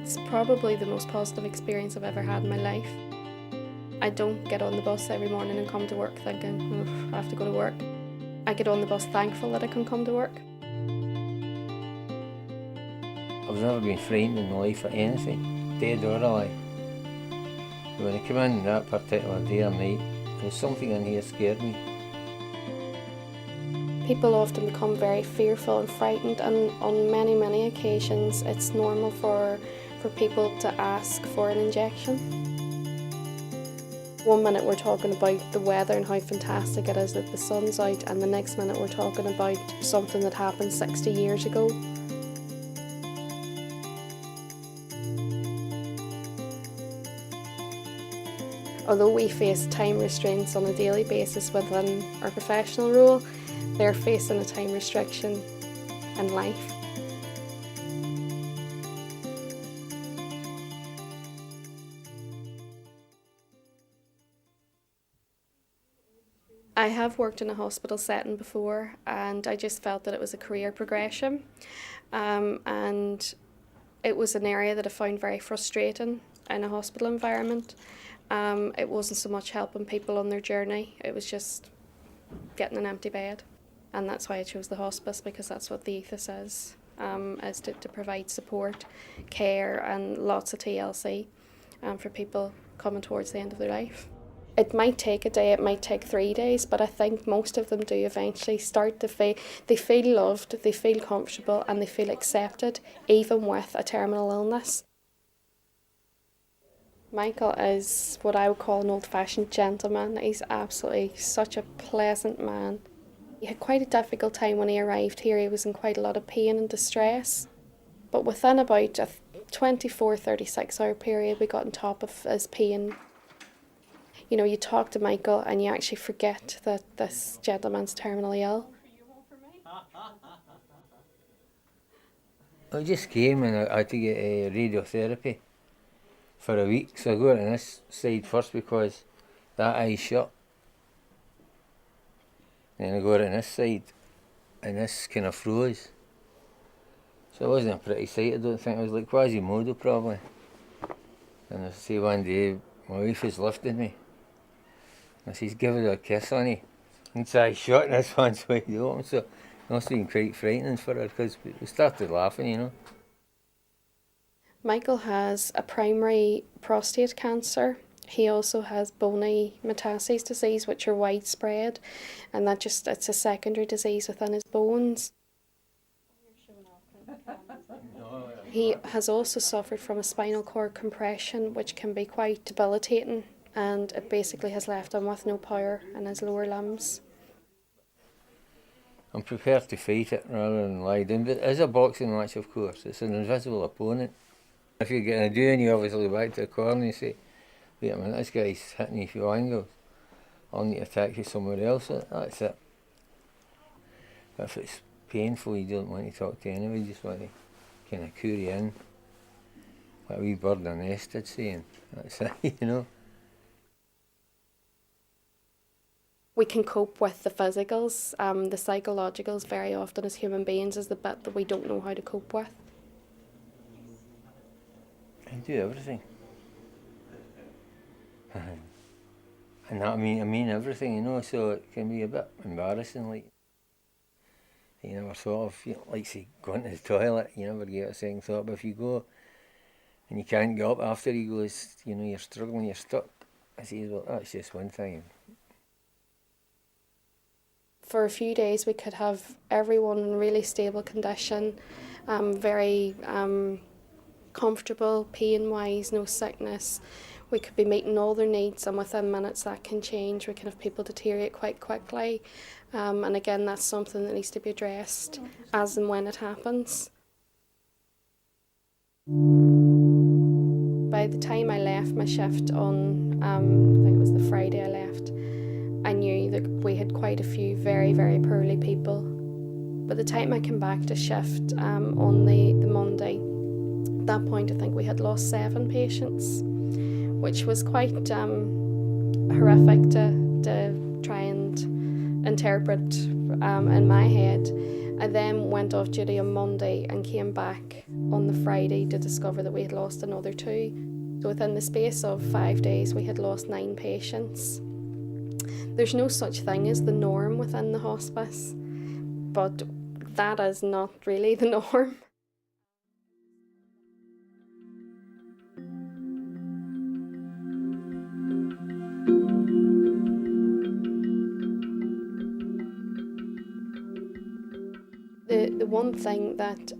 It's probably the most positive experience I've ever had in my life. I don't get on the bus every morning and come to work thinking, oh, I have to go to work. I get on the bus thankful that I can come to work. I've never been frightened in my life at anything, dead or alive. When I came in that particular day or night, there was something in here scared me. People often become very fearful and frightened, and on many, many occasions it's normal for people to ask for an injection. One minute we're talking about the weather and how fantastic it is that the sun's out, and the next minute we're talking about something that happened 60 years ago. Although we face time restraints on a daily basis within our professional role, they're facing a time restriction in life. I have worked in a hospital setting before, and I just felt that it was a career progression, and it was an area that I found very frustrating in a hospital environment. It wasn't so much helping people on their journey, it was just getting an empty bed. And that's why I chose the hospice, because that's what the ethos is to provide support, care and lots of TLC for people coming towards the end of their life. It might take a day, it might take 3 days, but I think most of them do eventually start to feel, they feel loved, they feel comfortable and they feel accepted, even with a terminal illness. Michael is what I would call an old-fashioned gentleman. He's absolutely such a pleasant man. He had quite a difficult time when he arrived here. He was in quite a lot of pain and distress. But within about a 24-36 hour period, we got on top of his pain. You know, you talk to Michael and you actually forget that this gentleman's terminally ill. I just came and I had to get radiotherapy for a week, so I got on this side first because that eye's shut. Then I got on this side and this kind of froze. So it wasn't a pretty sight, I don't think. It was like Quasimodo probably. And I say one day, my wife was lifting me. I says, give her a kiss, honey. And so I shut and this one's wide open, so it must have been quite frightening for her because we started laughing, you know. Michael has a primary prostate cancer. He also has bony metastases disease, which are widespread, and it's a secondary disease within his bones. He has also suffered from a spinal cord compression, which can be quite debilitating, and it basically has left him with no power in his lower limbs. I'm prepared to fight it rather than lie down, but it is a boxing match, of course. It's an invisible opponent. If you're getting a do and you obviously go back to the corner and you say, wait a minute, this guy's hitting you a few angles, I'll need to attack you somewhere else, that's it. But if it's painful, you don't want to talk to anybody, you just want to kind of cure you in. Like a wee bird in a nest, I'd say, and that's it, you know. We can cope with the physicals. The psychologicals very often as human beings is the bit that we don't know how to cope with. I do everything. And that, I mean everything, you know, so it can be a bit embarrassing, like. You never thought of, like say, going to the toilet, you never get a second thought, but if you go and you can't get up after he goes, you know, you're struggling, you're stuck, I say, well, that's just one thing. For a few days we could have everyone in really stable condition, very comfortable pain-wise, no sickness. We could be meeting all their needs, and within minutes that can change. We can have people deteriorate quite quickly, and again that's something that needs to be addressed as and when it happens. By the time I left my shift on, I think it was the Friday I left, I knew that we had quite a few very, very poorly people. By the time I came back to shift on the Monday, at that point I think we had lost 7 patients, which was quite horrific to try and interpret in my head. I then went off duty on Monday and came back on the Friday to discover that we had lost another 2. So within the space of 5 days, we had lost 9 patients. There's no such thing as the norm within the hospice, but that is not really the norm. The one thing that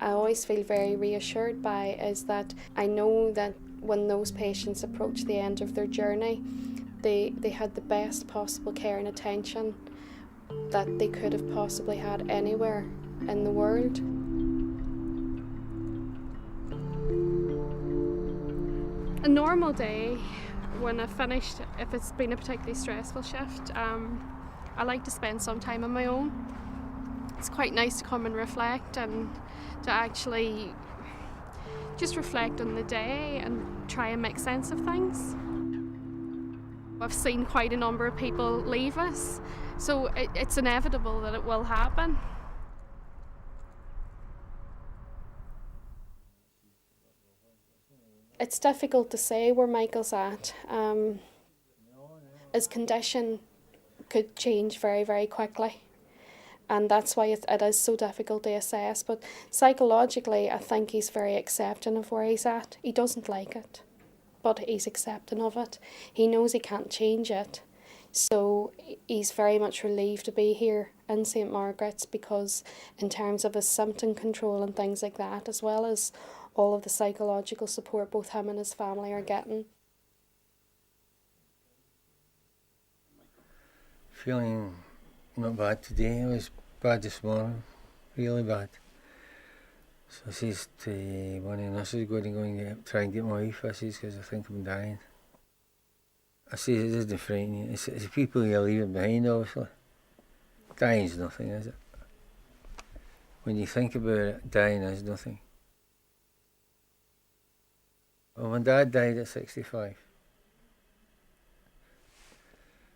I always feel very reassured by is that I know that when those patients approach the end of their journey, they had the best possible care and attention that they could have possibly had anywhere in the world. A normal day, when I've finished, if it's been a particularly stressful shift, I like to spend some time on my own. It's quite nice to come and reflect and to actually just reflect on the day and try and make sense of things. I've seen quite a number of people leave us, so it's inevitable that it will happen. It's difficult to say where Michael's at. His condition could change very, very quickly. And that's why it is so difficult to assess. But psychologically, I think he's very accepting of where he's at. He doesn't like it, but he's accepting of it. He knows he can't change it. So he's very much relieved to be here in St Margaret's, because in terms of his symptom control and things like that, as well as all of the psychological support both him and his family are getting. Feeling not bad today. It was bad this morning, really bad. So I says to one of the nurses, go and try and get my wife, I says, because I think I'm dying. I says, it doesn't frighten you. It's the people you're leaving behind, obviously. Dying's nothing, is it? When you think about it, dying is nothing. Well, my dad died at 65.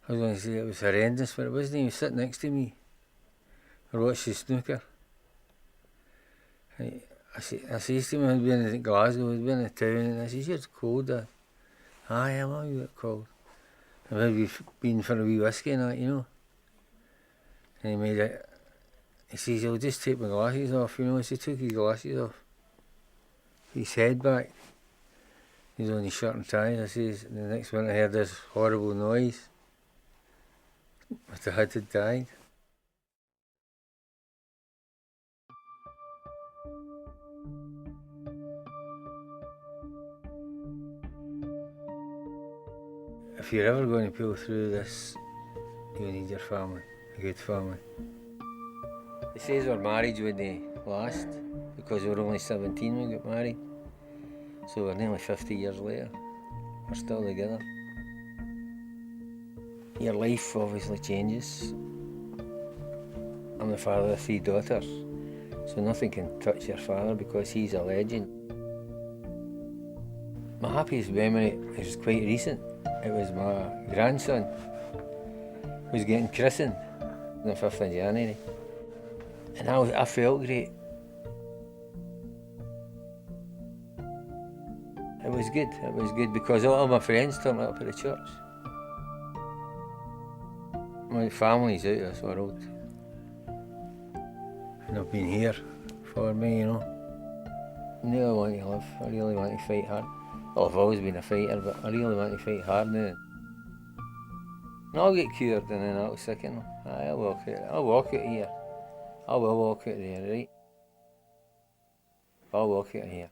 I was going to say it was horrendous, but it wasn't. He was sitting next to me. I watched the snooker. I says to him, I'd been in Glasgow, I'd been in town, and I says, you're cold, Dad. I am a wee bit cold. I've maybe been for a wee whiskey and that, you know. And he made it, he says, I'll just take my glasses off, you know. So he took his glasses off. His head back. He's on his shirt and tie. I says, the next minute I heard this horrible noise. My dad had died. If you're ever going to pull through this, you need your family, a good family. They says our marriage wouldn't last because we were only 17 when we got married. So we're nearly 50 years later. We're still together. Your life obviously changes. I'm the father of 3 daughters, so nothing can touch your father because he's a legend. My happiest memory is quite recent. It was my grandson who was getting christened on the 5th of January. And I felt great. It was good because all my friends turned up at the church. My family's out of this world. And I've been here for me, you know. I really want to live, I really want to fight hard. Well, I've always been a fighter, but I really want to fight hard now. And I'll get cured and then I'll sicken. I'll walk out here. I will walk out there, right? I'll walk out here.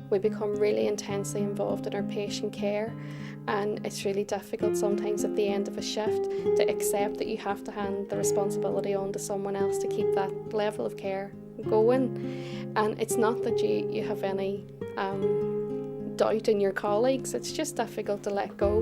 We become really intensely involved in our patient care, and it's really difficult sometimes at the end of a shift to accept that you have to hand the responsibility on to someone else to keep that level of care going. And it's not that you have any doubt in your colleagues, it's just difficult to let go.